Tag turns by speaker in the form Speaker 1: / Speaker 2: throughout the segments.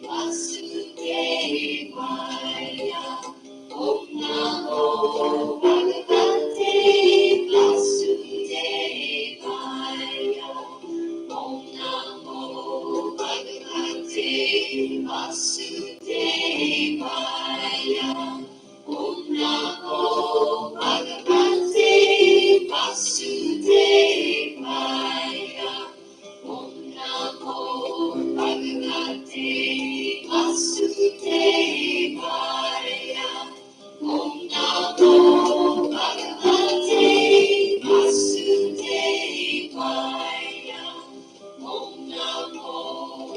Speaker 1: Vasudevaya. Om Namo Bhagavate Vasudevaya. Om Namo Bhagavate Vasudevaya. Om Namo Bhagavate Vasudevaya. Om Namo Bhagavate Vasudevaya. Om Namo Bhagavate Vasudevaya. Om Namo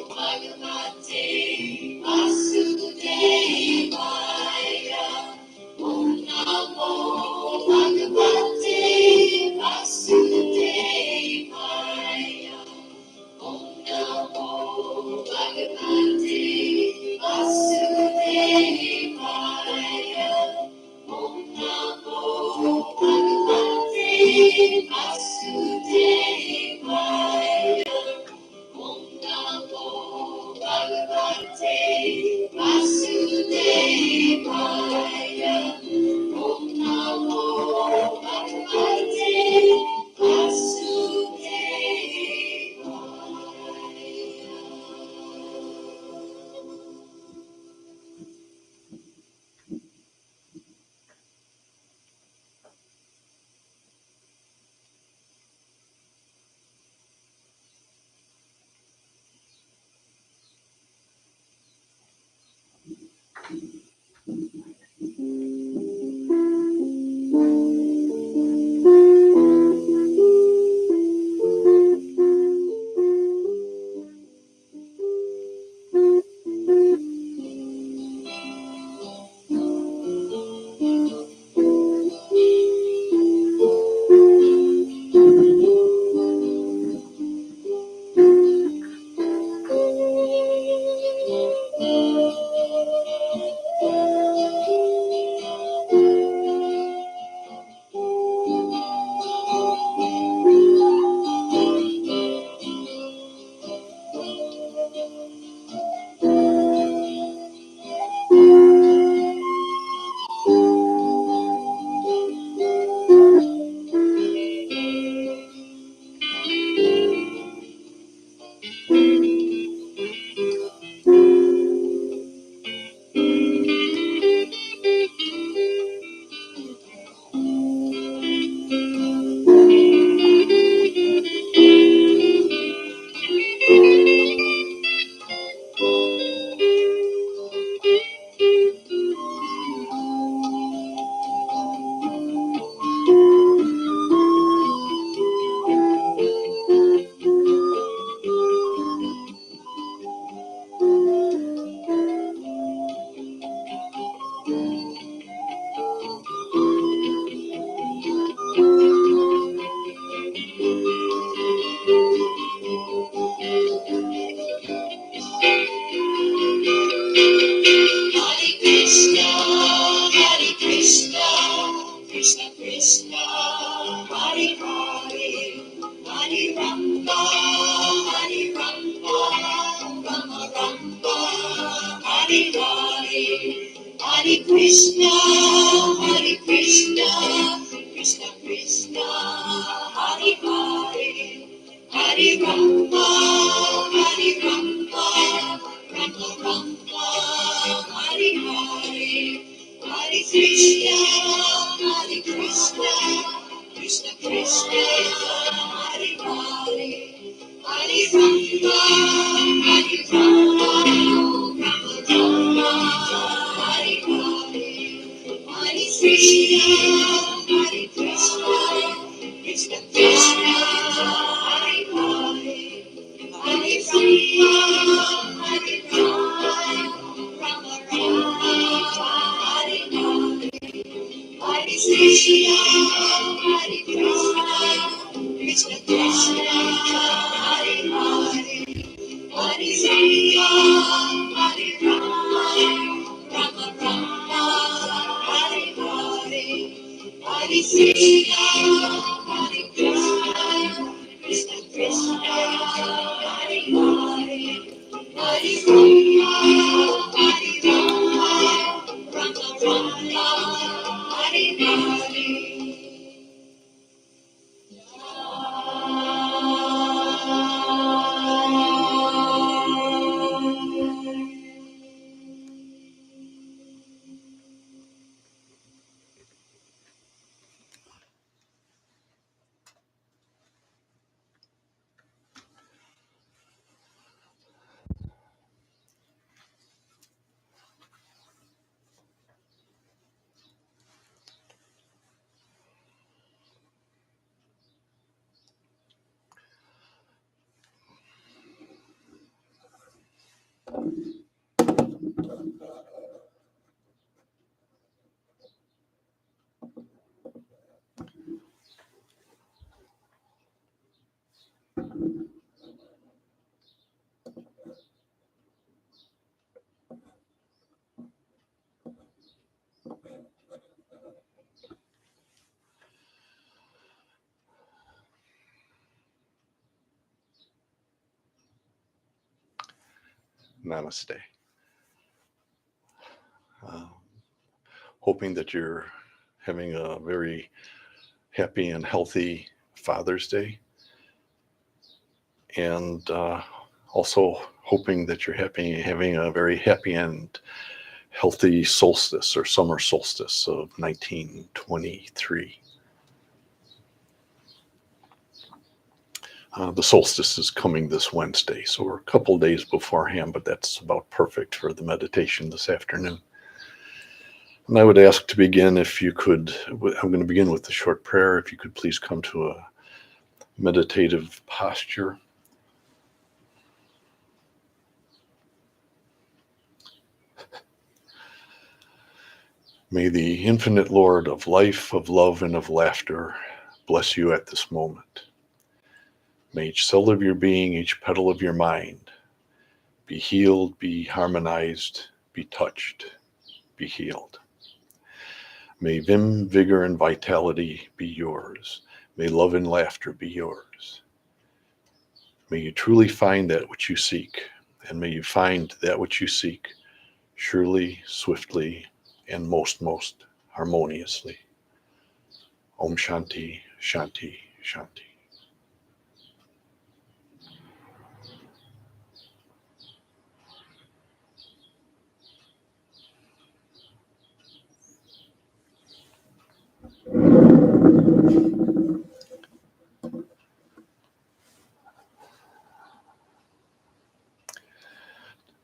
Speaker 1: Bhagavate Vasudevaya. Om Namo Bhagavate Vasudevaya. Om Namo Bhagavate Vasudevaya. Om Namo Bhagavate Vasudevaya. Om Namo Bhagavate Vasudevaya. Om Namo Bhagavate
Speaker 2: Namaste. Hoping that you're having a very happy and healthy Father's Day. And also hoping that you're having a very happy and healthy solstice or summer solstice of 1923. The solstice is coming this Wednesday, so we're a couple days beforehand, but that's about perfect for the meditation this afternoon. And I would ask to begin, if you could, I'm going to begin with a short prayer. If you could please come to a meditative posture. May the infinite Lord of life, of love, and of laughter bless you at this moment. May each cell of your being, each petal of your mind be healed, be harmonized, be touched, be healed. May vim, vigor, and vitality be yours. May love and laughter be yours. May you truly find that which you seek, and may you find that which you seek surely, swiftly, and most harmoniously. Om Shanti, Shanti, Shanti.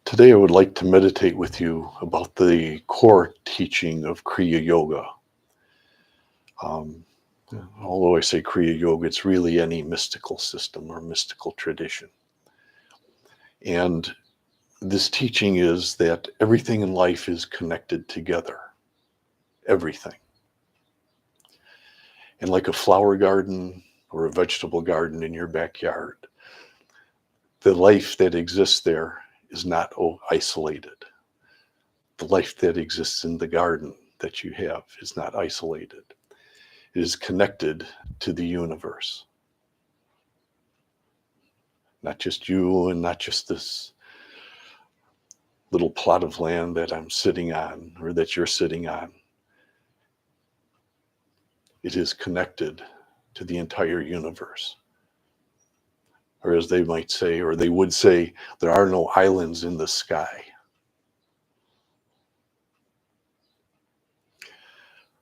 Speaker 2: Today I would like to meditate with you about the core teaching of Kriya Yoga. Although I say Kriya Yoga, it's really any mystical system or mystical tradition. And this teaching is that everything in life is connected together. Everything. And like a flower garden or a vegetable garden in your backyard, the life that exists there is not isolated. The life that exists in the garden that you have is not isolated. It is connected to the universe. Not just you and not just this little plot of land that I'm sitting on or that you're sitting on. It is connected to the entire universe. Or as they might say, or they would say, there are no islands in the sky.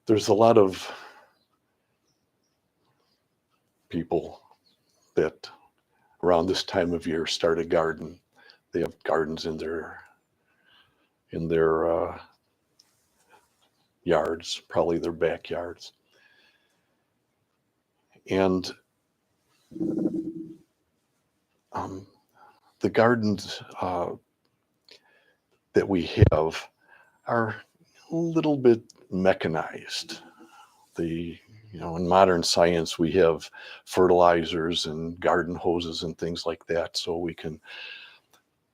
Speaker 2: There's a lot of people that around this time of year start a garden. They have gardens in their yards, probably their backyards. And the gardens that we have are a little bit mechanized. In modern science, we have fertilizers and garden hoses and things like that, so we can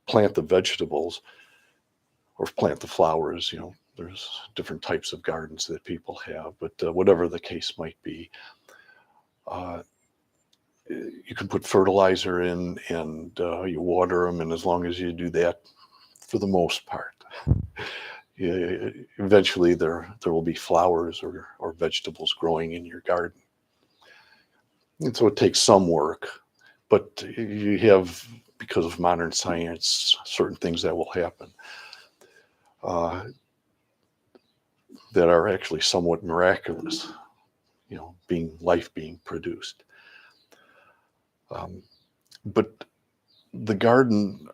Speaker 2: plant the vegetables or plant the flowers. There's different types of gardens that people have, but whatever the case might be, you can put fertilizer in and you water them, and as long as you do that, for the most part, eventually there will be flowers or vegetables growing in your garden. And so it takes some work, but you have, because of modern science, certain things that will happen that are actually somewhat miraculous, life being produced. But the garden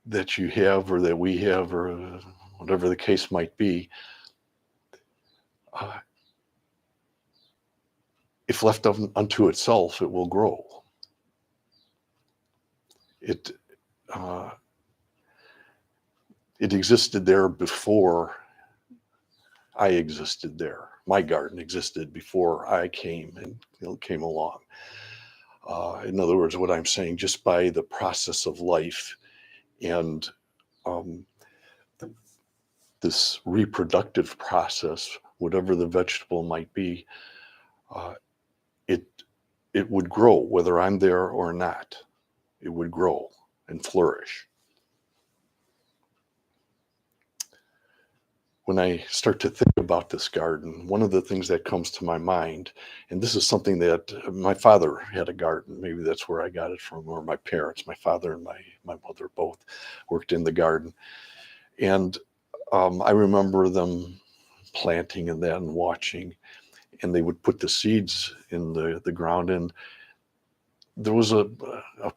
Speaker 2: that you have or that we have or whatever the case might be, if left unto itself, it will grow. It existed there before I existed there. My garden existed before I came along. In other words, what I'm saying, just by the process of life and this reproductive process, whatever the vegetable might be, it would grow, whether I'm there or not. It would grow, and flourish. When I start to think about this garden, one of the things that comes to my mind, and this is something that my father had a garden. Maybe that's where I got it from, or my parents, my father and my mother both worked in the garden. And I remember them planting and then watching, and they would put the seeds in the ground. And there was a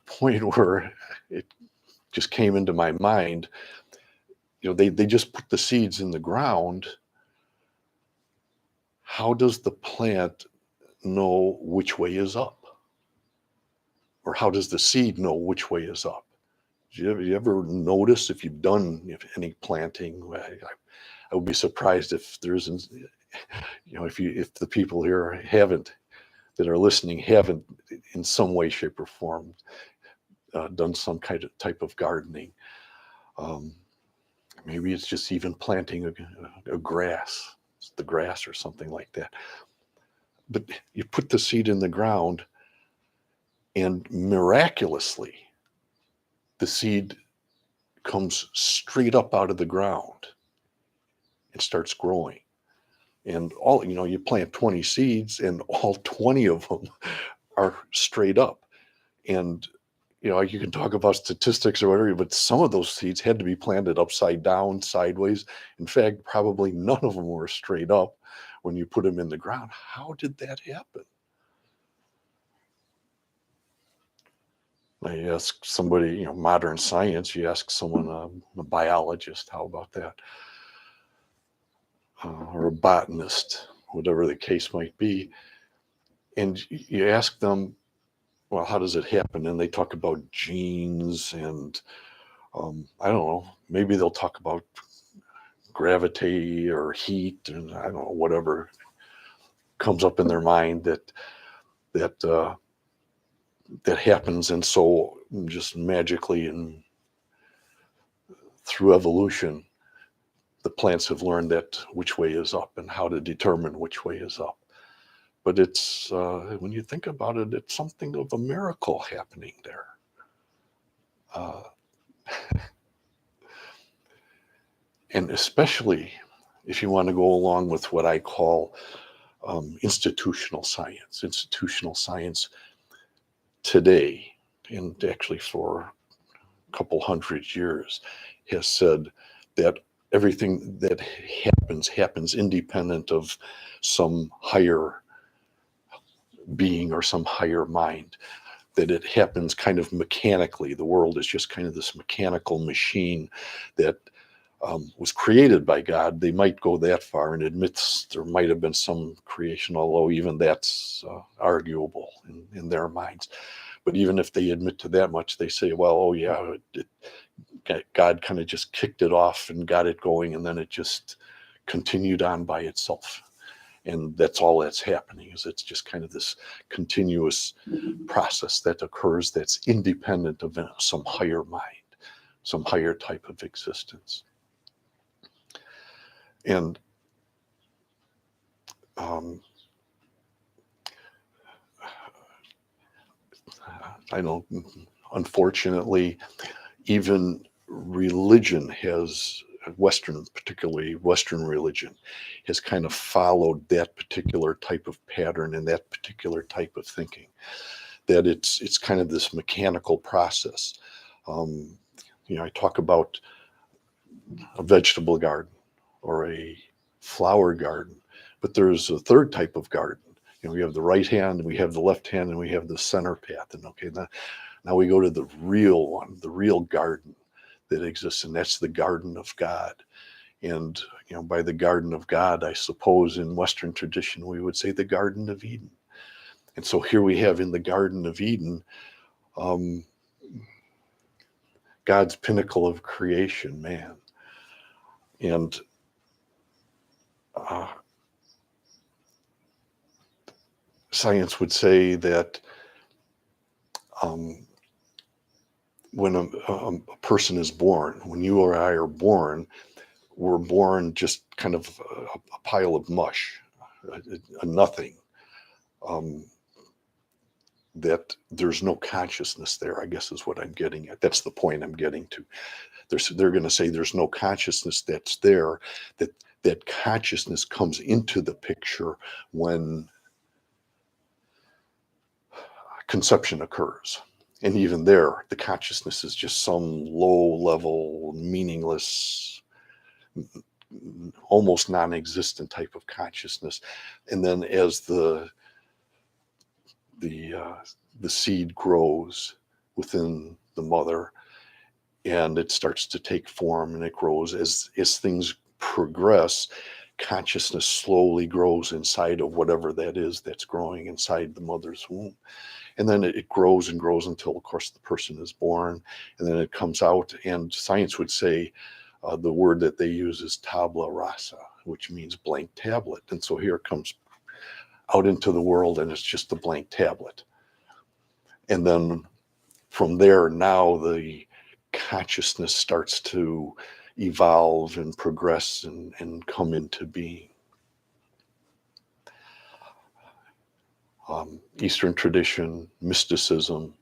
Speaker 2: point where it just came into my mind, they just put the seeds in the ground. How does the plant know which way is up? Or how does the seed know which way is up? Do you ever notice, if you've done any planting? I would be surprised if there isn't, if the people here that are listening haven't in some way, shape, or form done some kind of type of gardening. Maybe it's just even planting a grass, the grass or something like that. But you put the seed in the ground, and miraculously, the seed comes straight up out of the ground and starts growing. And you plant 20 seeds, and all 20 of them are straight up. And you can talk about statistics or whatever, but some of those seeds had to be planted upside down, sideways. In fact, probably none of them were straight up when you put them in the ground. How did that happen? I ask somebody, modern science, you ask someone, a biologist, how about that? Or a botanist, whatever the case might be. And you ask them, well, how does it happen? And they talk about genes and I don't know, maybe they'll talk about gravity or heat, and I don't know, whatever comes up in their mind that happens. And so just magically and through evolution, the plants have learned that which way is up and how to determine which way is up. But it's when you think about it, it's something of a miracle happening there. And especially if you want to go along with what I call institutional science. Institutional science today, and actually for a couple hundred years, has said that everything that happens independent of some higher being or some higher mind, that it happens kind of mechanically. The world is just kind of this mechanical machine that was created by God. They might go that far and admits there might have been some creation, although even that's arguable in their minds. But even if they admit to that much, they say, well, oh yeah, God kind of just kicked it off and got it going, and then it just continued on by itself. And that's all that's happening, is it's just kind of this continuous process that occurs that's independent of some higher mind, some higher type of existence. And I know, unfortunately, even religion has, particularly Western religion, has kind of followed that particular type of pattern and that particular type of thinking, that it's kind of this mechanical process. I talk about a vegetable garden or a flower garden, but there's a third type of garden. We have the right hand, we have the left hand, and we have the center path. And okay, now we go to the real one, the real garden that exists, and that's the garden of God. And by the garden of God, I suppose in Western tradition we would say the Garden of Eden. And so here we have in the Garden of Eden, God's pinnacle of creation, man. And science would say that when a person is born, when you or I are born, we're born just kind of a pile of mush, a nothing. that there's no consciousness there, I guess is what I'm getting at. That's the point I'm getting to. They're going to say there's no consciousness that's there, that consciousness comes into the picture when conception occurs. And even there, the consciousness is just some low level, meaningless, almost non-existent type of consciousness. And then as the seed grows within the mother, and it starts to take form and it grows, as things progress, consciousness slowly grows inside of whatever that is that's growing inside the mother's womb. And then it grows and grows until, of course, the person is born, and then it comes out. And science would say the word that they use is tabula rasa, which means blank tablet. And so here it comes out into the world, and it's just a blank tablet. And then from there, now the consciousness starts to evolve and progress and come into being. Eastern tradition, mysticism,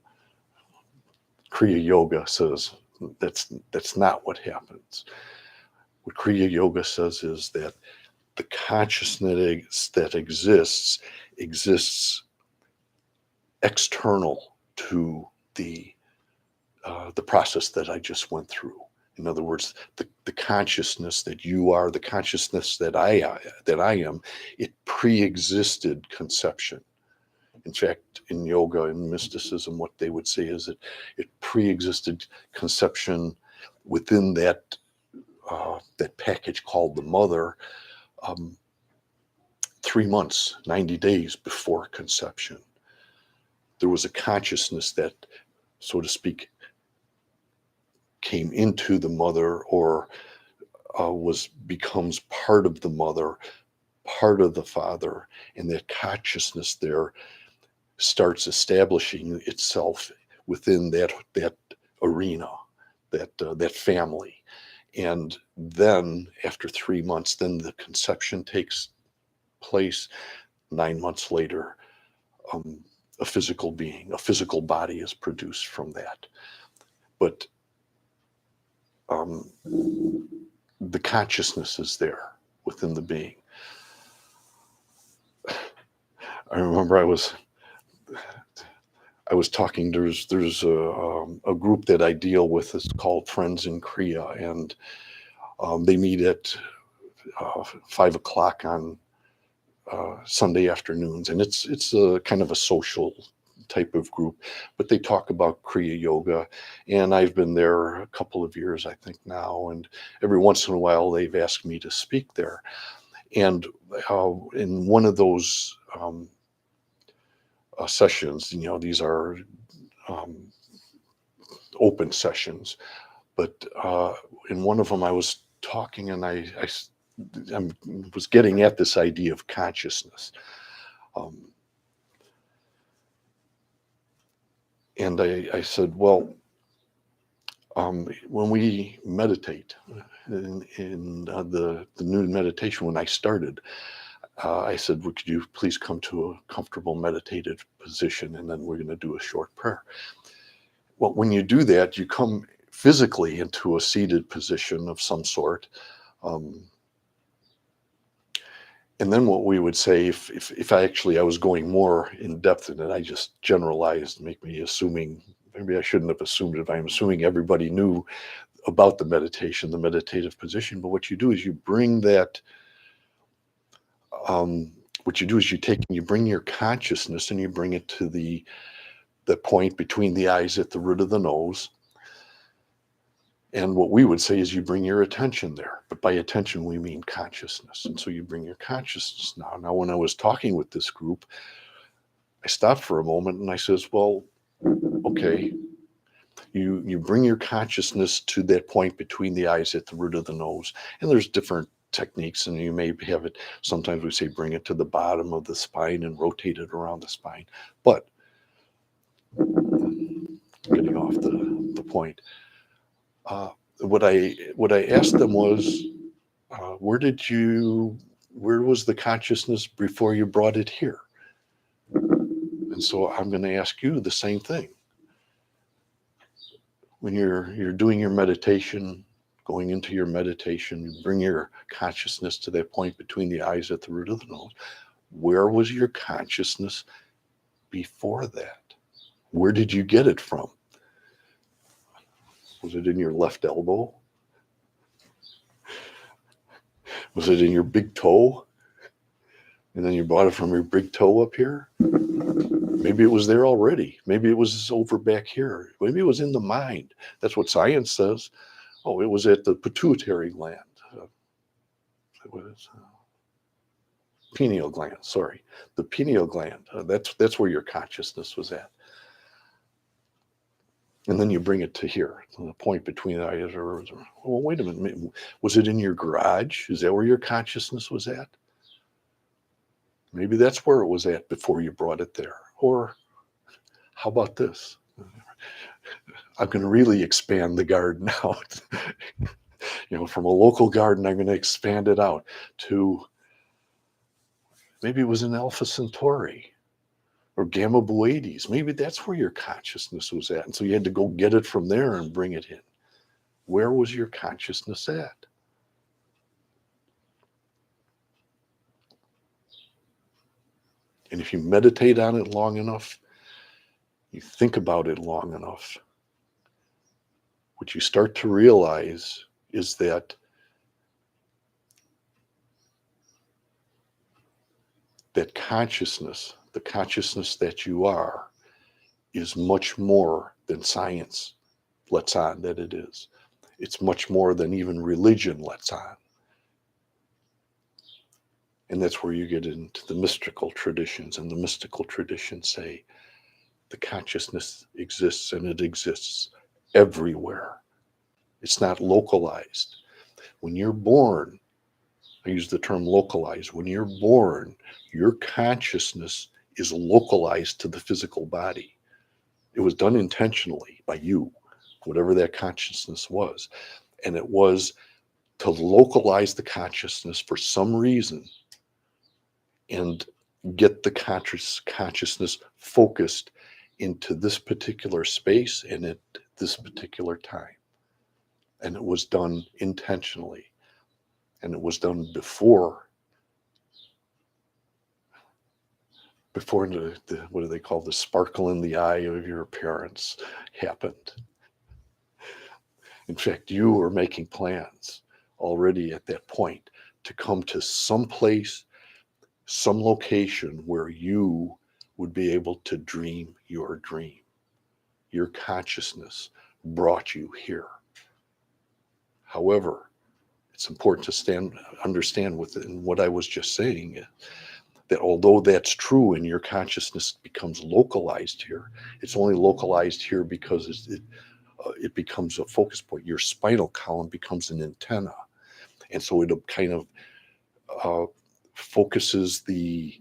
Speaker 2: Kriya Yoga says that's not what happens. What Kriya Yoga says is that the consciousness that exists external to the process that I just went through. In other words, the consciousness that you are, the consciousness that I am, it pre-existed conception. In fact, in yoga and mysticism, what they would say is that it pre-existed conception within that package called the mother, 3 months, 90 days before conception. There was a consciousness that, so to speak, came into the mother, or becomes part of the mother, part of the father, and that consciousness there starts establishing itself within that arena, that family. And then after 3 months, then the conception takes place. 9 months later, a physical being, a physical body is produced from that. But the consciousness is there within the being. I remember I was talking, there's a group that I deal with. It's called Friends in Kriya, and they meet at 5 o'clock on Sunday afternoons, and it's a kind of a social type of group, but they talk about Kriya Yoga, and I've been there a couple of years, I think now, and every once in a while they've asked me to speak there. And in one of those sessions, these are open sessions, but in one of them I was talking, and I was getting at this idea of consciousness. And I said, well, when we meditate, in the new meditation, when I started, I said, could you please come to a comfortable meditative position, and then we're going to do a short prayer. Well, when you do that, you come physically into a seated position of some sort. And then what we would say, if I was going more in depth in it, I just generalized, make me assuming, maybe I shouldn't have assumed it. I'm assuming everybody knew about the meditation, the meditative position. But what you do is you bring that, what you do is you bring your consciousness and you bring it to the point between the eyes at the root of the nose. And what we would say is you bring your attention there. But by attention, we mean consciousness. And so you bring your consciousness now. Now, when I was talking with this group, I stopped for a moment and I says, well, okay, you bring your consciousness to that point between the eyes at the root of the nose. And there's different techniques, and you may have it. Sometimes we say bring it to the bottom of the spine and rotate it around the spine. But getting off the point, what I asked them was, where was the consciousness before you brought it here? And so I'm going to ask you the same thing. When you're doing your meditation, going into your meditation, you bring your consciousness to that point between the eyes at the root of the nose. Where was your consciousness before that? Where did you get it from? Was it in your left elbow? Was it in your big toe? And then you brought it from your big toe up here? Maybe it was there already. Maybe it was over back here. Maybe it was in the mind. That's what science says. Oh, it was at the pituitary gland. Pineal gland, sorry. The pineal gland. That's where your consciousness was at. And then you bring it to here, to the point between the eyes. Well, wait a minute. Was it in your garage? Is that where your consciousness was at? Maybe that's where it was at before you brought it there. Or how about this? I'm going to really expand the garden out. From a local garden, I'm going to expand it out to maybe it was in Alpha Centauri or Gamma Boides. Maybe that's where your consciousness was at. And so you had to go get it from there and bring it in. Where was your consciousness at? And if you meditate on it long enough, you think about it long enough, what you start to realize is that consciousness, the consciousness that you are, is much more than science lets on that it is. It's much more than even religion lets on. And that's where you get into the mystical traditions, and the mystical traditions say the consciousness exists, and it exists everywhere. It's not localized. When you're born, I use the term localized. When you're born, your consciousness is localized to the physical body. It was done intentionally by you, whatever that consciousness was. And it was to localize the consciousness for some reason and get the consciousness focused into this particular space and at this particular time. And it was done intentionally. And it was done before the what do they call, the sparkle in the eye of your parents happened. In fact, you were making plans already at that point to come to some place, some location where you would be able to dream your dream. Your consciousness brought you here. However, it's important to understand within what I was just saying, that although that's true and your consciousness becomes localized here, it's only localized here because it becomes a focus point. Your spinal column becomes an antenna. And so it kind of focuses the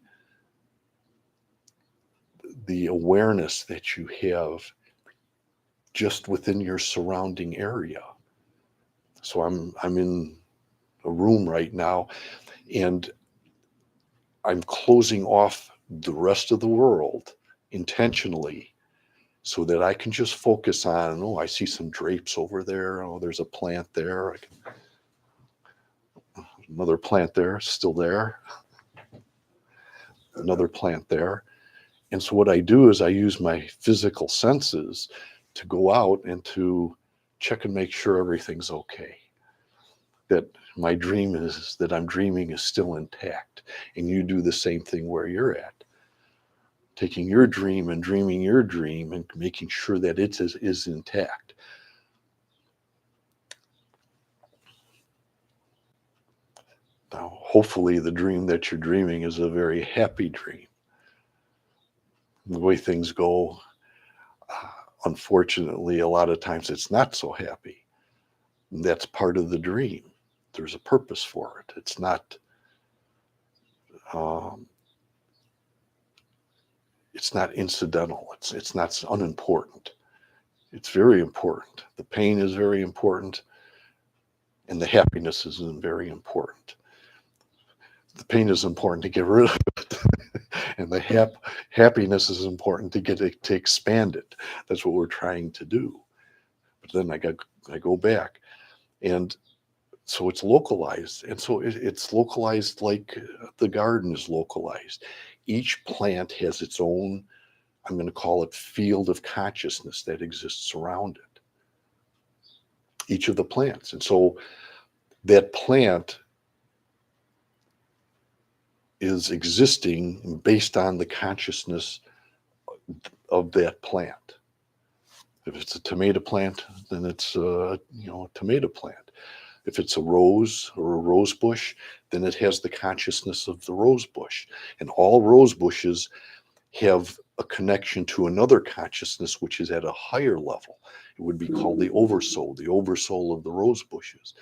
Speaker 2: awareness that you have just within your surrounding area. So I'm in a room right now, and I'm closing off the rest of the world intentionally so that I can just focus on, I see some drapes over there. Oh, there's a plant there. Another plant there, still there. Another plant there. And so what I do is I use my physical senses to go out and to check and make sure everything's okay. That my dream is, that I'm dreaming is still intact. And you do the same thing where you're at. Taking your dream and dreaming your dream and making sure that it is intact. Now, hopefully the dream that you're dreaming is a very happy dream. The way things go, unfortunately, a lot of times it's not so happy. And that's part of the dream. There's a purpose for it. It's not incidental. It's not unimportant. It's very important. The pain is very important, and the happiness is very important. The pain is important to get rid of it. And the happiness is important to get it to expand it. That's what we're trying to do. But then I go back, and so it's localized, and so it's localized like the garden is localized. Each plant has its own, I'm going to call it, field of consciousness that exists around it. Each of the plants, and so that plant is existing based on the consciousness of that plant. If it's a tomato plant, then it's a tomato plant. If it's a rose or a rose bush, then it has the consciousness of the rose bush. And all rose bushes have a connection to another consciousness, which is at a higher level. It would be called the oversoul of the rose bushes.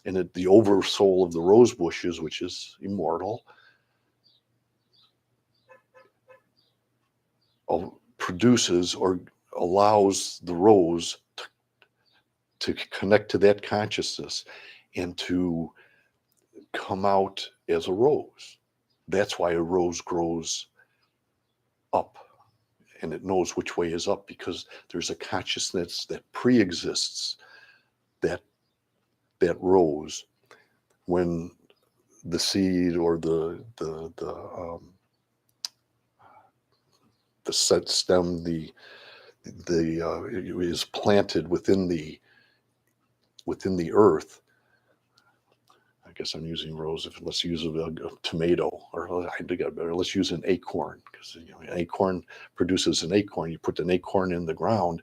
Speaker 2: And the oversoul of the rose bushes, which is immortal, produces or allows the rose to connect to that consciousness and to come out as a rose. That's why a rose grows up, and it knows which way is up, because there's a consciousness that pre-exists that rose when the seed or the set stem is planted within the earth. I guess I'm using rose. Let's use a tomato, or I think I better. Let's use an acorn, because an acorn produces an acorn. You put an acorn in the ground.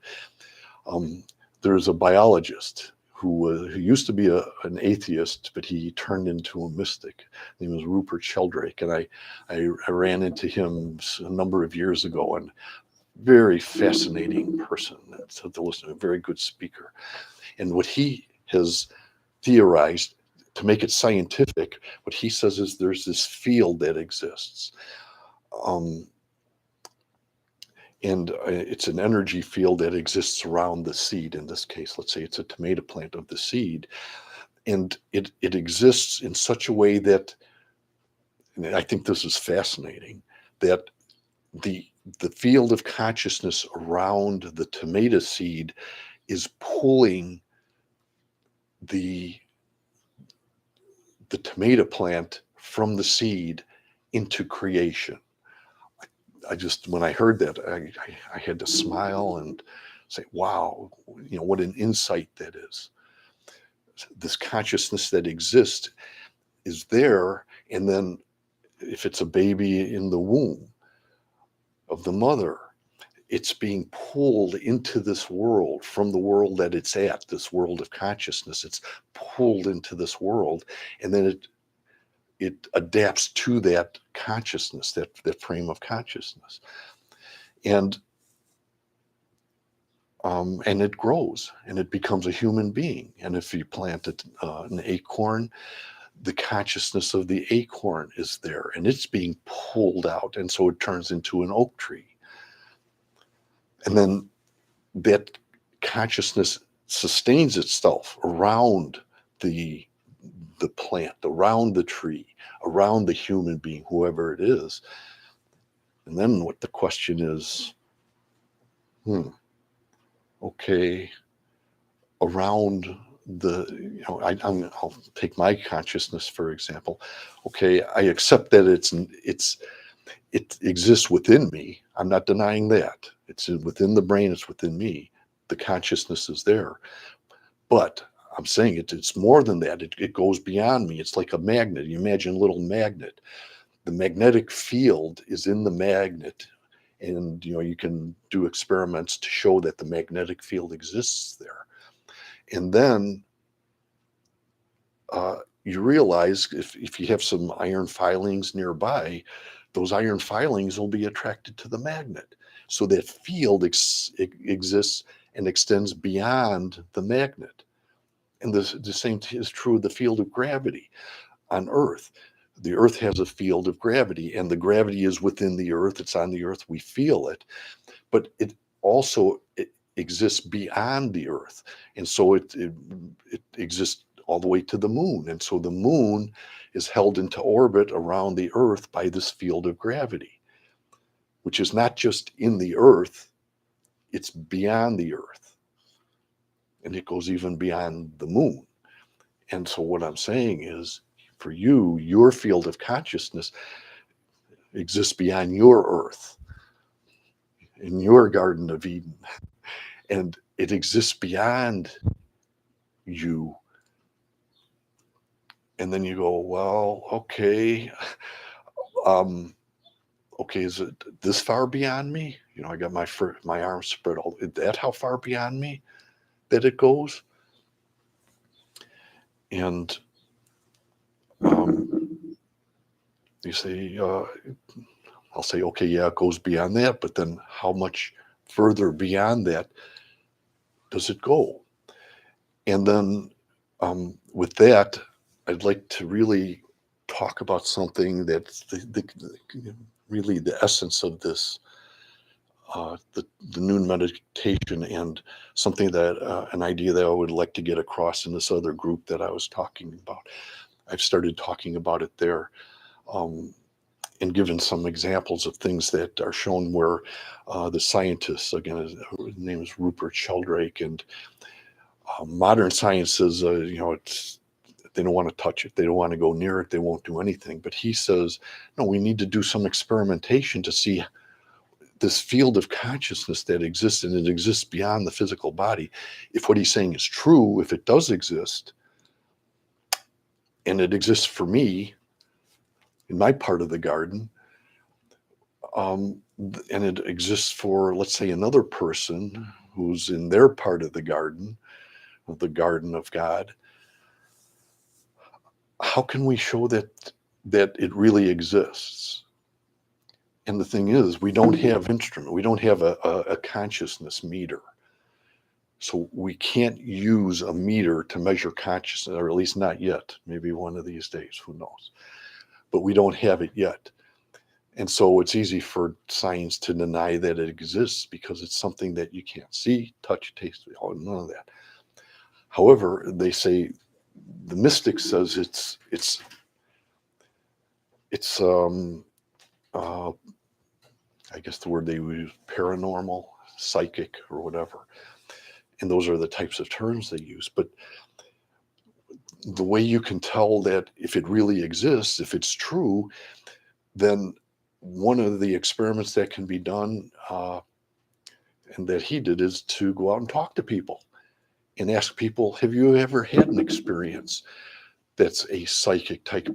Speaker 2: There's a biologist who used to be an atheist, but he turned into a mystic. His name was Rupert Sheldrake, and I ran into him a number of years ago, and very fascinating person to listen to, a very good speaker. And what he has theorized, to make it scientific, what he says is there's this field that exists. And it's an energy field that exists around the seed. In this case, let's say it's a tomato plant of the seed. And it exists in such a way that, and I think this is fascinating, that the field of consciousness around the tomato seed is pulling the tomato plant from the seed into creation. When I heard that, I had to smile and say, wow, what an insight that is. This consciousness that exists is there. And then if it's a baby in the womb of the mother, it's being pulled into this world from the world that it's at, this world of consciousness. It's pulled into this world, and then it adapts to that consciousness, that frame of consciousness, and it grows and it becomes a human being. And if you plant an acorn, the consciousness of the acorn is there, and it's being pulled out, and so it turns into an oak tree. And then that consciousness sustains itself around the plant, around the tree, around the human being, whoever it is. And then what the question is, okay, around I'll take my consciousness, for example. Okay, I accept that it exists within me. I'm not denying that. It's within the brain, it's within me. The consciousness is there. But I'm saying it's more than that. It goes beyond me. It's like a magnet. You imagine a little magnet. The magnetic field is in the magnet. And you can do experiments to show that the magnetic field exists there. And then you realize if you have some iron filings nearby, those iron filings will be attracted to the magnet. So that field exists and extends beyond the magnet. And the same is true of the field of gravity on Earth. The Earth has a field of gravity, and the gravity is within the Earth. It's on the Earth. We feel it. But it also exists beyond the Earth. And so it exists all the way to the moon. And so the moon is held into orbit around the Earth by this field of gravity. which is not just in the earth, it's beyond the earth. And it goes even beyond the moon. And so what I'm saying is, for you, your field of consciousness exists beyond your earth, in your Garden of Eden. And it exists beyond you. And then you go, well, okay, okay, is it this far beyond me? You know, I got my arms spread all. Is that how far beyond me that it goes? And you say, I'll say, okay, yeah, it goes beyond that, but then how much further beyond that does it go? And then with that, I'd like to really talk about something that's really the essence of this, the noon meditation, and something that, an idea that I would like to get across in this other group that I was talking about. I've started talking about it there. And given some examples of things that are shown where the scientists, again, his name is Rupert Sheldrake, and modern science says, they don't want to touch it. They don't want to go near it. They won't do anything. But he says, no, we need to do some experimentation to see this field of consciousness that exists, and it exists beyond the physical body. If what he's saying is true, if it does exist, and it exists for me in my part of the garden, and it exists for, let's say, another person who's in their part of the garden of God, how can we show that it really exists? And the thing is, we don't have instrument, we don't have a consciousness meter. So we can't use a meter to measure consciousness, or at least not yet. Maybe one of these days, who knows? But we don't have it yet. And so it's easy for science to deny that it exists because it's something that you can't see, touch, taste, none of that. However, they say, the mystic says it's I guess the word they use, paranormal, psychic, or whatever. And those are the types of terms they use. But the way you can tell that if it really exists, if it's true, then one of the experiments that can be done, and that he did, is to go out and talk to people and ask people, have you ever had an experience that's a psychic type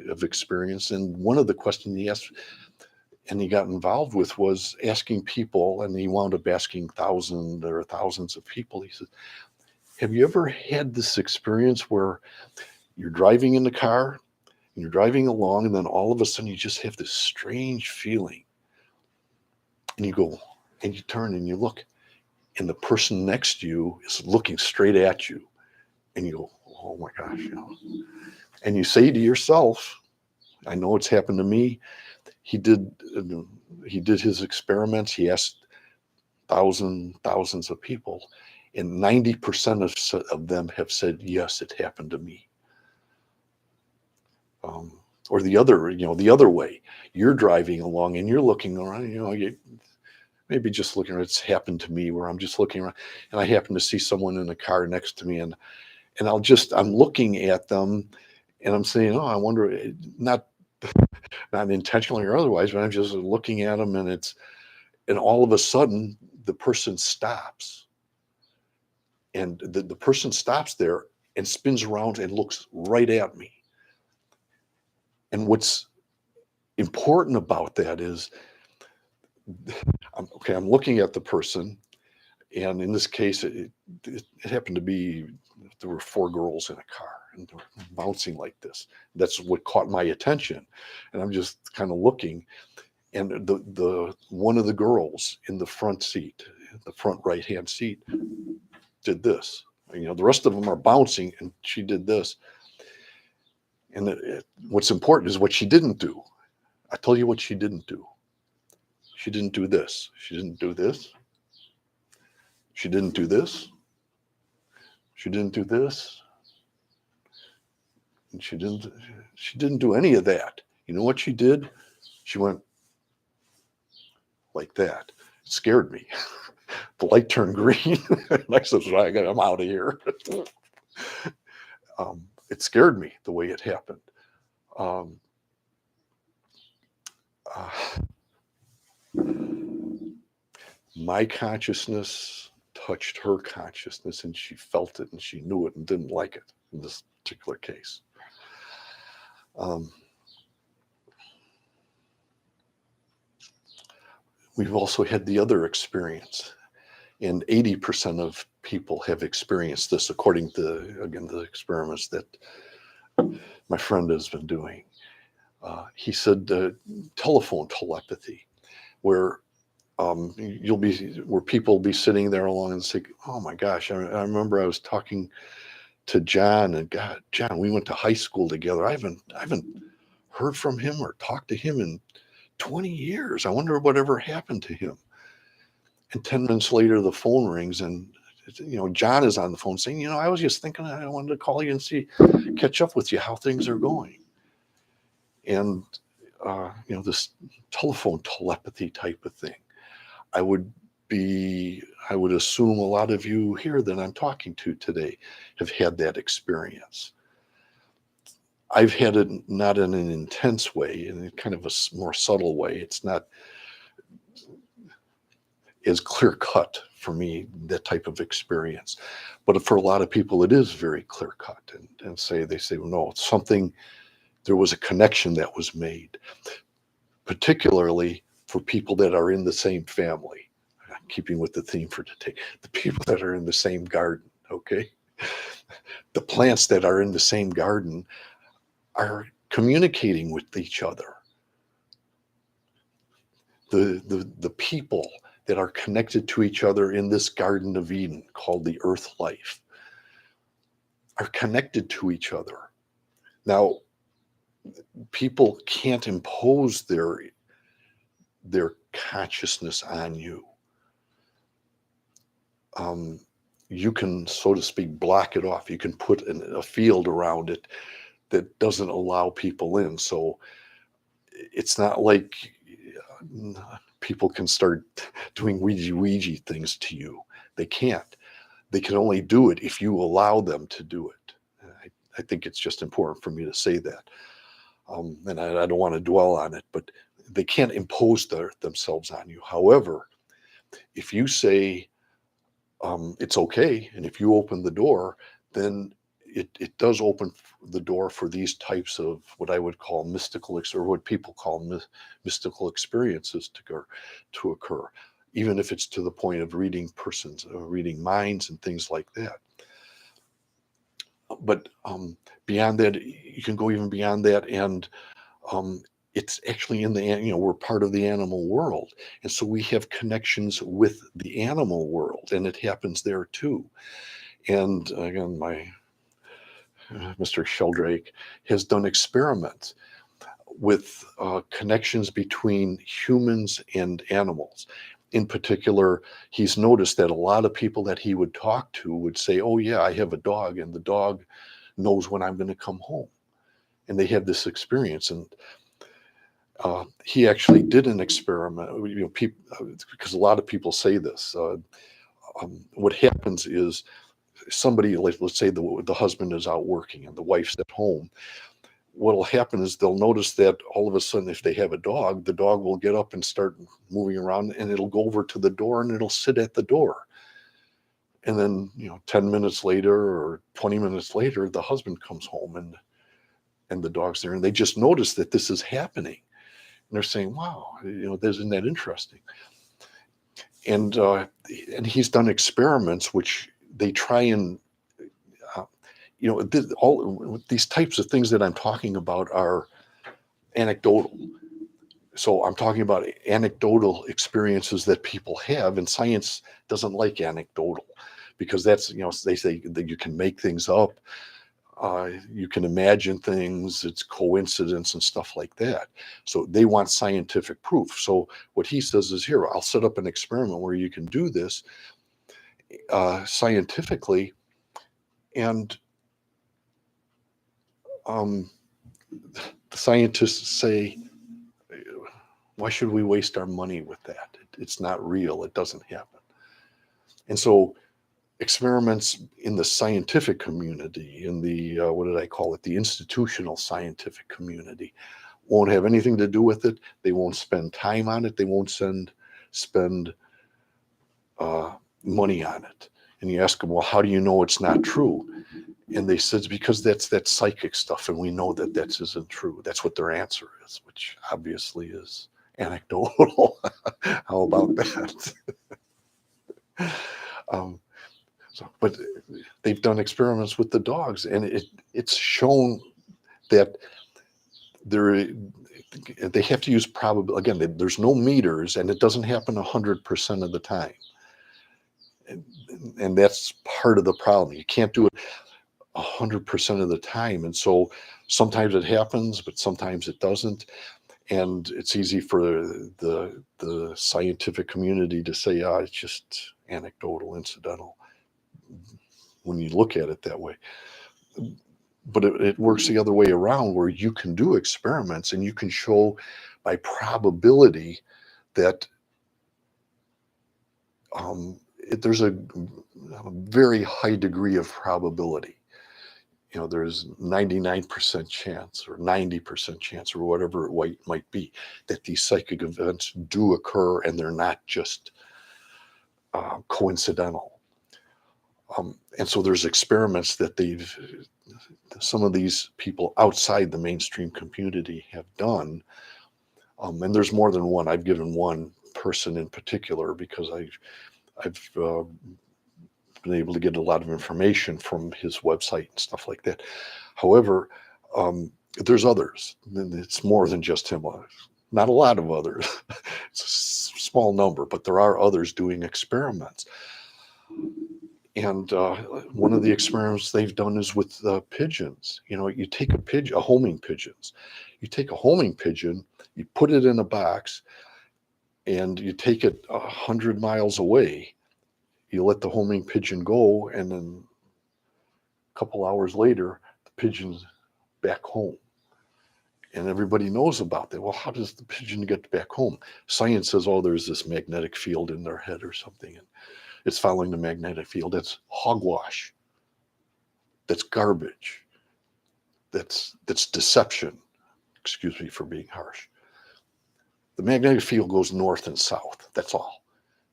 Speaker 2: of experience? And one of the questions he asked, and he got involved with, was asking people, and he wound up asking thousands of people. He said, have you ever had this experience where you're driving in the car and you're driving along, and then all of a sudden you just have this strange feeling, and you go, and you turn and you look, and the person next to you is looking straight at you, and you go, oh my gosh, and you say to yourself, I know it's happened to me. He did his experiments. He asked thousands of people, and 90% of them have said, yes, it happened to me. Or the other way, you're driving along and you're looking around, you maybe just looking around. It's happened to me where I'm just looking around and I happen to see someone in the car next to me, and I'm looking at them and I'm saying, oh, I wonder, not intentionally or otherwise, but I'm just looking at them, and all of a sudden the person stops, and the person stops there and spins around and looks right at me. And what's important about that is, I'm looking at the person, and in this case, it happened to be, there were 4 girls in a car, and they were bouncing like this. That's what caught my attention, and I'm just kind of looking, and the one of the girls in the front seat, the front right-hand seat, did this. The rest of them are bouncing, and she did this. And what's important is what she didn't do. I tell you what she didn't do. She didn't do this. She didn't do this. She didn't do this. She didn't do this. And she didn't do any of that. You know what she did? She went, like that. It scared me. The light turned green. And I said, I'm out of here. It scared me the way it happened. Um, uh, my consciousness touched her consciousness, and she felt it and she knew it and didn't like it in this particular case. We've also had the other experience, and 80% of people have experienced this, according to, again, the experiments that my friend has been doing. He said telephone telepathy, where where people will be sitting there along and say, "Oh my gosh, I remember I was talking to John, and God, John, we went to high school together. I haven't heard from him or talked to him in 20 years. I wonder whatever happened to him." And 10 minutes later, the phone rings, and John is on the phone saying, "I was just thinking I wanted to call you and catch up with you, how things are going." And this telephone telepathy type of thing. I would assume a lot of you here that I'm talking to today have had that experience. I've had it not in an intense way, in kind of a more subtle way. It's not as clear cut for me, that type of experience. But for a lot of people, it is very clear cut, and they say, well, no, it's something, there was a connection that was made, particularly for people that are in the same family. Keeping with the theme for today, the people that are in the same garden, okay? The plants that are in the same garden are communicating with each other. The people that are connected to each other in this Garden of Eden called the Earth Life are connected to each other. Now, people can't impose their consciousness on you. You can, so to speak, block it off. You can put a field around it that doesn't allow people in. So it's not like people can start doing Ouija things to you. They can't. They can only do it if you allow them to do it. I think it's just important for me to say that. And I don't want to dwell on it, but they can't impose themselves on you. However, if you say it's okay, and if you open the door, then it does open the door for these types of what I would call mystical, or what people call mystical experiences to occur, even if it's to the point of reading reading minds and things like that. But beyond that, you can go even beyond that, and it's actually we're part of the animal world, and so we have connections with the animal world, and it happens there too. And again, my Mr. Sheldrake has done experiments with connections between humans and animals. In particular, he's noticed that a lot of people that he would talk to would say, "Oh yeah, I have a dog, and the dog knows when I'm going to come home." And they have this experience. And he actually did an experiment, because a lot of people say this. What happens is, somebody, let's say the husband is out working and the wife's at home. What will happen is they'll notice that all of a sudden, if they have a dog, the dog will get up and start moving around, and it'll go over to the door and it'll sit at the door. And then, 10 minutes later or 20 minutes later, the husband comes home, and the dog's there, and they just notice that this is happening. And they're saying, wow, isn't that interesting? And he's done experiments which they try and, all these types of things that I'm talking about are anecdotal. So I'm talking about anecdotal experiences that people have, and science doesn't like anecdotal, because that's, they say that you can make things up. You can imagine things, it's coincidence and stuff like that. So they want scientific proof. So what he says is, here, I'll set up an experiment where you can do this scientifically. And the scientists say, Why should we waste our money with that? It's not real. It doesn't happen. And so experiments in the scientific community, in the, what did I call it? The institutional scientific community won't have anything to do with it. They won't spend time on it. They won't spend money on it. And you ask them, well, how do you know it's not true? And they said, because that's psychic stuff, and we know that isn't true. That's what their answer is, which obviously is anecdotal. How about that? But they've done experiments with the dogs, and it's shown that they have to use probability. Again, there's no meters, and it doesn't happen 100% of the time. And that's part of the problem. You can't do it 100% of the time. And so sometimes it happens, but sometimes it doesn't. And it's easy for the scientific community to say, it's just anecdotal, incidental, when you look at it that way. But it works the other way around, where you can do experiments and you can show by probability that there's a very high degree of probability. There's 99% chance or 90% chance or whatever it might be that these psychic events do occur, and they're not just coincidental. And so there's experiments that some of these people outside the mainstream community have done. And there's more than one. I've given one person in particular because I've been able to get a lot of information from his website and stuff like that. However, there's others. It's more than just him. Not a lot of others. It's a small number, but there are others doing experiments. And one of the experiments they've done is with pigeons. You take homing pigeons. You take a homing pigeon, you put it in a box, and you take it 100 miles away. You let the homing pigeon go, and then a couple hours later, the pigeon's back home. And everybody knows about that. Well, how does the pigeon get back home? Science says, there's this magnetic field in their head or something, and it's following the magnetic field. That's hogwash. That's garbage. That's deception. Excuse me for being harsh. The magnetic field goes north and south. That's all.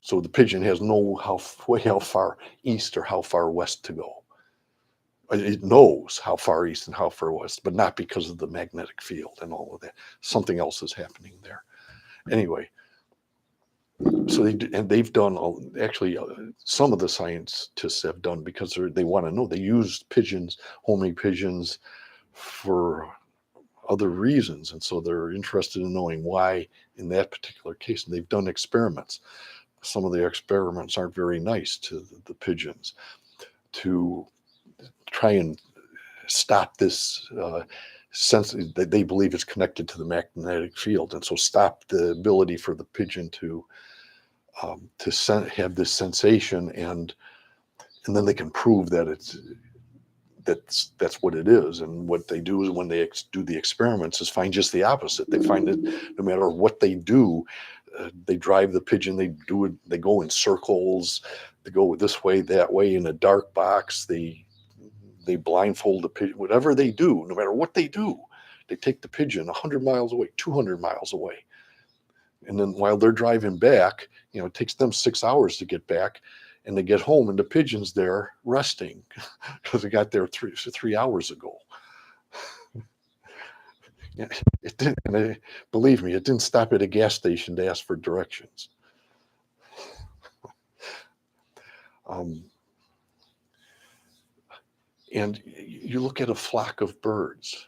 Speaker 2: So the pigeon has how far east or how far west to go. It knows how far east and how far west, but not because of the magnetic field and all of that. Something else is happening there. Anyway, so they've done, actually, some of the scientists have done, because they want to know. They used homing pigeons, for other reasons. And so they're interested in knowing why in that particular case. And they've done experiments. Some of the experiments aren't very nice to the pigeons, to try and stop this sense that they believe it's connected to the magnetic field. And so stop the ability for the pigeon to have this sensation, and then they can prove that that's what it is. And what they do is, when they do the experiments, is find just the opposite. They find that no matter what they do, they drive the pigeon, they go in circles, they go this way, that way, in a dark box, they blindfold the pigeon. Whatever they do, no matter what they do, they take the pigeon 100 miles away, 200 miles away. And then while they're driving back, it takes them 6 hours to get back, and they get home, and the pigeon's there resting because they got there 3 hours ago. It didn't, and believe me, it didn't stop at a gas station to ask for directions. And you look at a flock of birds,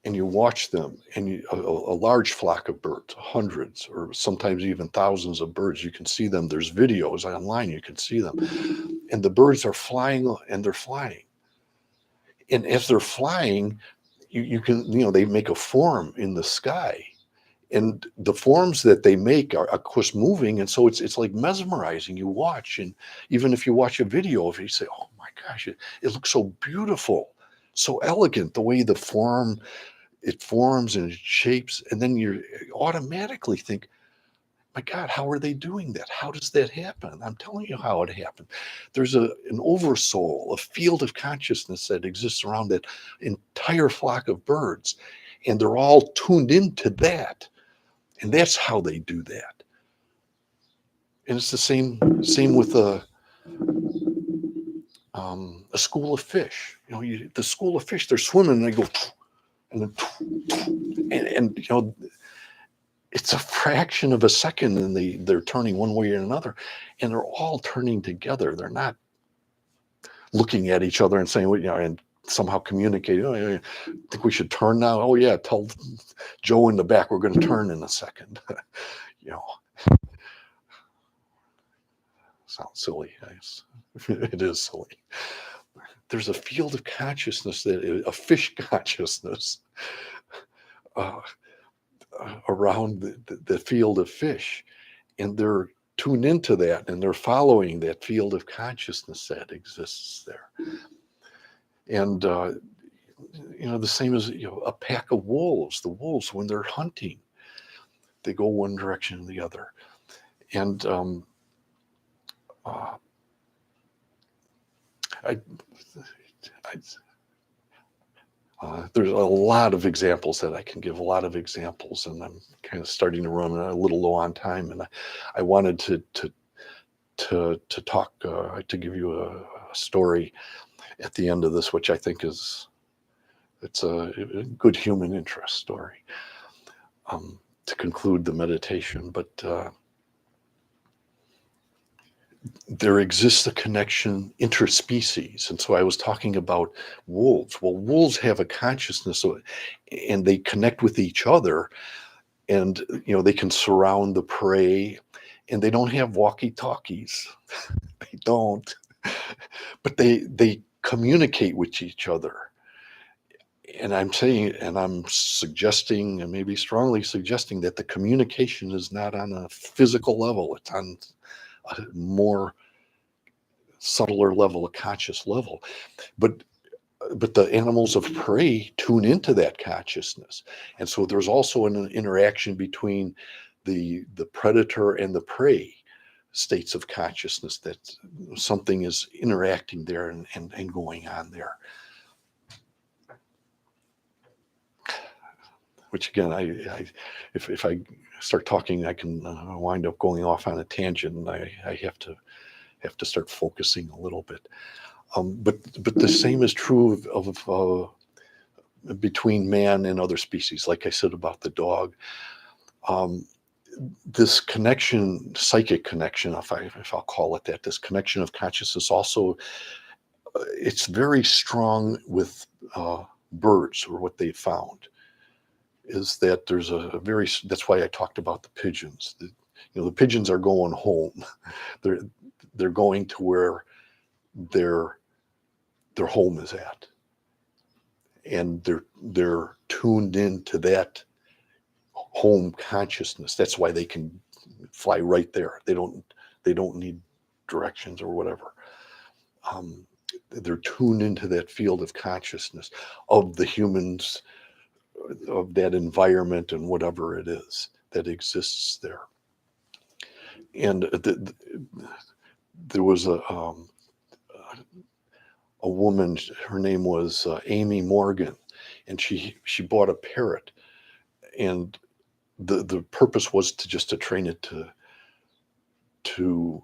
Speaker 2: and you watch them, and a large flock of birds, hundreds or sometimes even thousands of birds. You can see them. There's videos online. You can see them. And the birds are flying, and they're flying. And as they're flying, you can, they make a form in the sky. And the forms that they make are, of course, moving. And so it's like mesmerizing. You watch, and even if you watch a video of it, you say, oh my gosh, it looks so beautiful, so elegant, the way the form it forms and it shapes, and then you automatically think, my God, how are they doing that? How does that happen? I'm telling you how it happened. There's an oversoul, a field of consciousness that exists around that entire flock of birds, and they're all tuned into that, and that's how they do that. And it's the same with a school of fish. The school of fish, they're swimming and they go, and it's a fraction of a second, and they're turning one way or another, and they're all turning together. They're not looking at each other and saying, and somehow communicating. I think we should turn now. Oh yeah, tell Joe in the back we're going to turn in a second. Sounds silly. It is silly. There's a field of consciousness, a fish consciousness around the field of fish, and they're tuned into that, and they're following that field of consciousness that exists there. And the same as a pack of wolves. The wolves, when they're hunting, they go one direction or the other. And there's a lot of examples that I can give, a lot of examples, and I'm kind of starting to run a little low on time. And I wanted to talk, to give you a story at the end of this, which I think it's a good human interest story to conclude the meditation. But there exists a connection interspecies. And so I was talking about wolves. Well, wolves have a consciousness, and they connect with each other, and they can surround the prey, and they don't have walkie-talkies. They don't, but they communicate with each other. And I'm saying, and I'm suggesting, and maybe strongly suggesting, that the communication is not on a physical level. It's on a more subtler level, a conscious level. But the animals of prey tune into that consciousness. And so there's also an interaction between the predator and the prey states of consciousness, that something is interacting there and going on there. Which again, if I start talking, I can wind up going off on a tangent, and I have to start focusing a little bit. But the same is true of between man and other species. Like I said about the dog, this connection, psychic connection, if I'll call it that, this connection of consciousness also, it's very strong with birds, or what they've found is that there's that's why I talked about the pigeons. The pigeons are going home. They're going to where their home is at, and they're tuned into that home consciousness. That's why they can fly right there. They don't need directions or whatever. They're tuned into that field of consciousness of the humans, of that environment, and whatever it is that exists there. And there was a woman, her name was Amy Morgan, and she bought a parrot, and the purpose was to train it to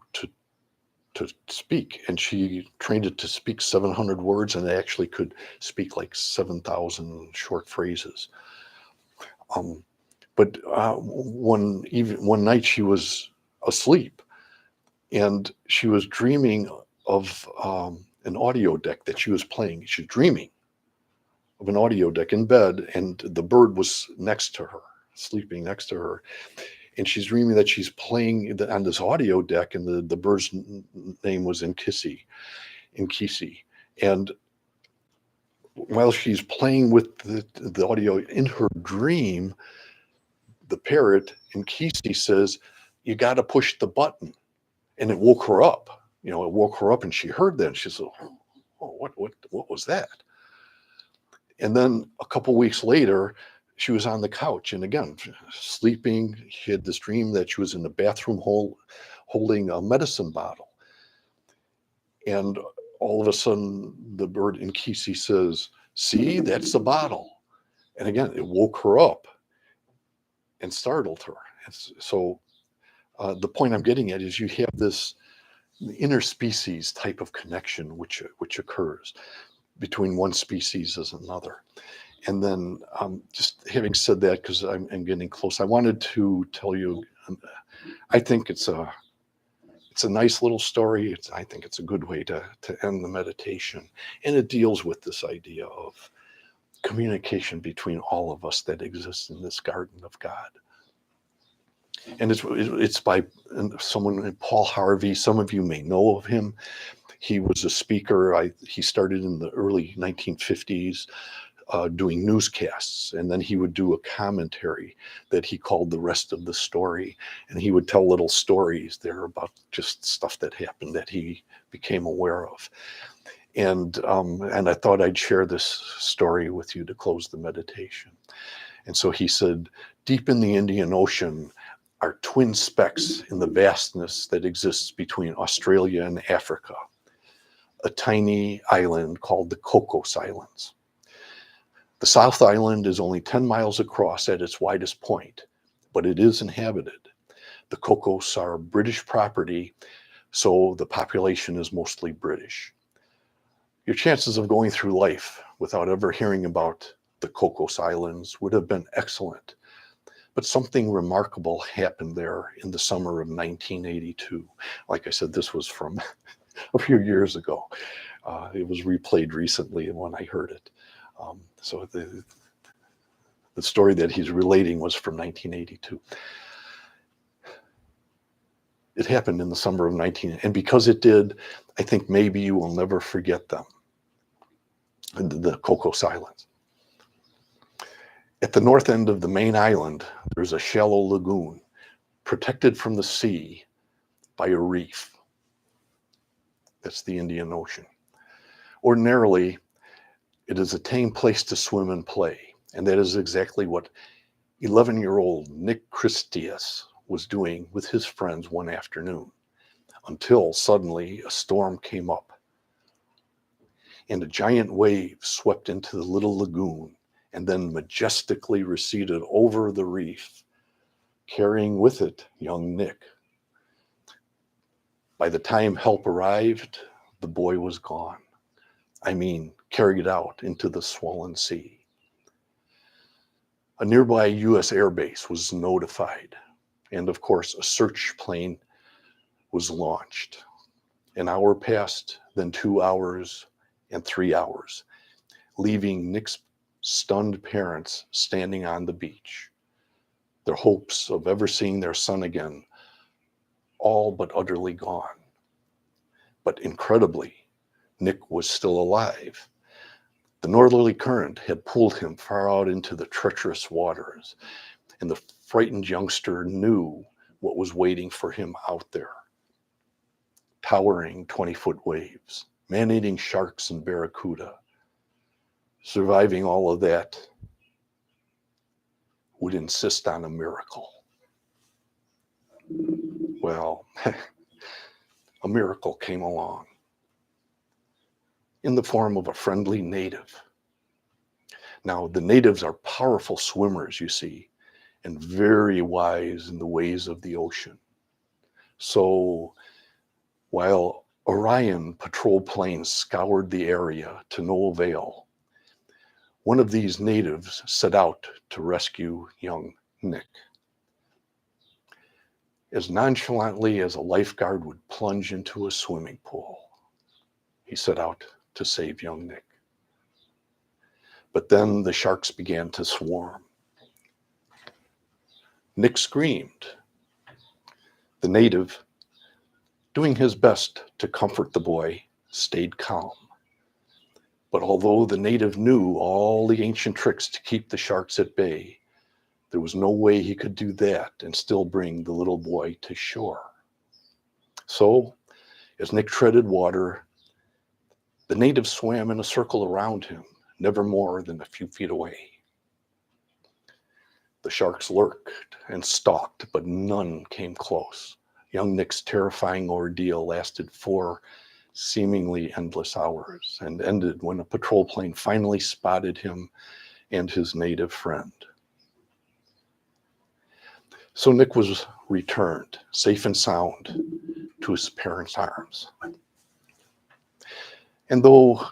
Speaker 2: speak. And she trained it to speak 700 words, and it actually could speak like 7,000 short phrases. But one night she was asleep, and she was dreaming of an audio deck that she was playing. She's dreaming of an audio deck in bed, and the bird was next to her, sleeping next to her. And she's dreaming that she's playing on this audio deck, and the bird's name was Inkisi. And while she's playing with the audio in her dream, the parrot Inkisi says, "You got to push the button." And it woke her up. It woke her up, and she heard that. And she said, "Oh, what was that?" And then a couple weeks later, she was on the couch and again, sleeping. She had this dream that she was in the bathroom holding a medicine bottle. And all of a sudden, the bird in Kisi says, "See, that's the bottle." And again, it woke her up and startled her. And so the point I'm getting at is you have this interspecies type of connection which occurs between one species as another. And then just having said that, because I'm getting close, I wanted to tell you, I think it's a nice little story. I think it's a good way to end the meditation. And it deals with this idea of communication between all of us that exists in this garden of God. And it's by someone, Paul Harvey. Some of you may know of him. He was a speaker. He started in the early 1950s doing newscasts, and then he would do a commentary that he called The Rest of the Story, and he would tell little stories there about just stuff that happened that he became aware of. And I thought I'd share this story with you to close the meditation. And so he said, deep in the Indian Ocean are twin specks in the vastness that exists between Australia and Africa, a tiny island called the Cocos Islands. The South Island is only 10 miles across at its widest point, but it is inhabited. The Cocos are British property, so the population is mostly British. Your chances of going through life without ever hearing about the Cocos Islands would have been excellent. But something remarkable happened there in the summer of 1982. Like I said, this was from a few years ago. It was replayed recently when I heard it. So the story that he's relating was from 1982. It happened in the summer of 19, and because it did, I think maybe you will never forget them, the Cocos Islands. At the north end of the main island, there's a shallow lagoon protected from the sea by a reef. That's the Indian Ocean. Ordinarily, it is a tame place to swim and play, and that is exactly what 11-year-old Nick Christias was doing with his friends one afternoon, until suddenly a storm came up, and a giant wave swept into the little lagoon and then majestically receded over the reef, carrying with it young Nick. By the time help arrived, the boy was gone. I mean, carried out into the swollen sea. A nearby U.S. air base was notified, and of course, a search plane was launched. An hour passed, then 2 hours, and 3 hours, leaving Nick's stunned parents standing on the beach, their hopes of ever seeing their son again all but utterly gone. But incredibly, Nick was still alive. The northerly current had pulled him far out into the treacherous waters, and the frightened youngster knew what was waiting for him out there. Towering 20-foot waves, man-eating sharks and barracuda. Surviving all of that would insist on a miracle. Well, a miracle came along in the form of a friendly native. Now, the natives are powerful swimmers, you see, and very wise in the ways of the ocean. So while Orion patrol planes scoured the area to no avail, one of these natives set out to rescue young Nick. As nonchalantly as a lifeguard would plunge into a swimming pool, he set out to save young Nick. But then the sharks began to swarm. Nick screamed. The native, doing his best to comfort the boy, stayed calm. But although the native knew all the ancient tricks to keep the sharks at bay, there was no way he could do that and still bring the little boy to shore. So, as Nick treaded water, the native swam in a circle around him, never more than a few feet away. The sharks lurked and stalked, but none came close. Young Nick's terrifying ordeal lasted 4 seemingly endless hours and ended when a patrol plane finally spotted him and his native friend. So Nick was returned, safe and sound, to his parents' arms. And though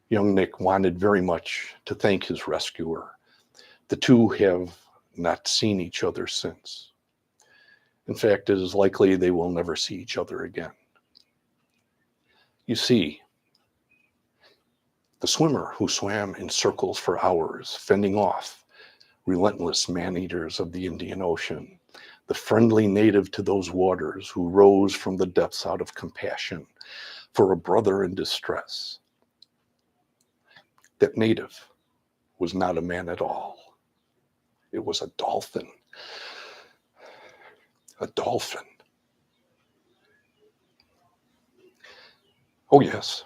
Speaker 2: young Nick wanted very much to thank his rescuer, the two have not seen each other since. In fact, it is likely they will never see each other again. You see, the swimmer who swam in circles for hours, fending off relentless man-eaters of the Indian Ocean, the friendly native to those waters who rose from the depths out of compassion for a brother in distress. That native was not a man at all. It was a dolphin. A dolphin. Oh yes,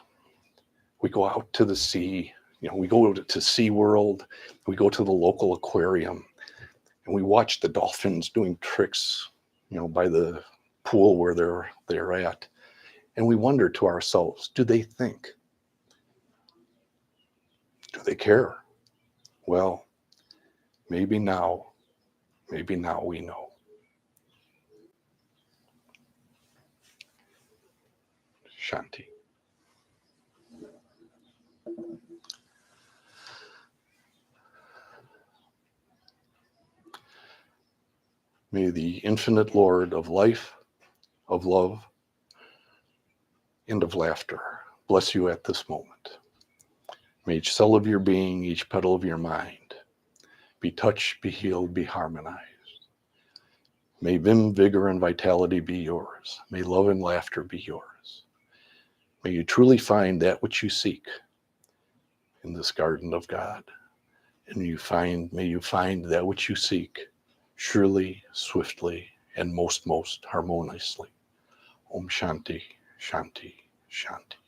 Speaker 2: we go out to the sea. We go to SeaWorld. We go to the local aquarium, and we watch the dolphins doing tricks, by the pool where they're at. And we wonder to ourselves, do they think? Do they care? Well, maybe now we know. Shanti. May the infinite Lord of life, of love, and of laughter bless you at this moment. May each cell of your being, each petal of your mind, be touched, be healed, be harmonized. May vim, vigor, and vitality be yours. May love and laughter be yours. May you truly find that which you seek in this garden of God. And may you find that which you seek surely, swiftly, and most harmoniously. Om Shanti, Shanti, Shanti.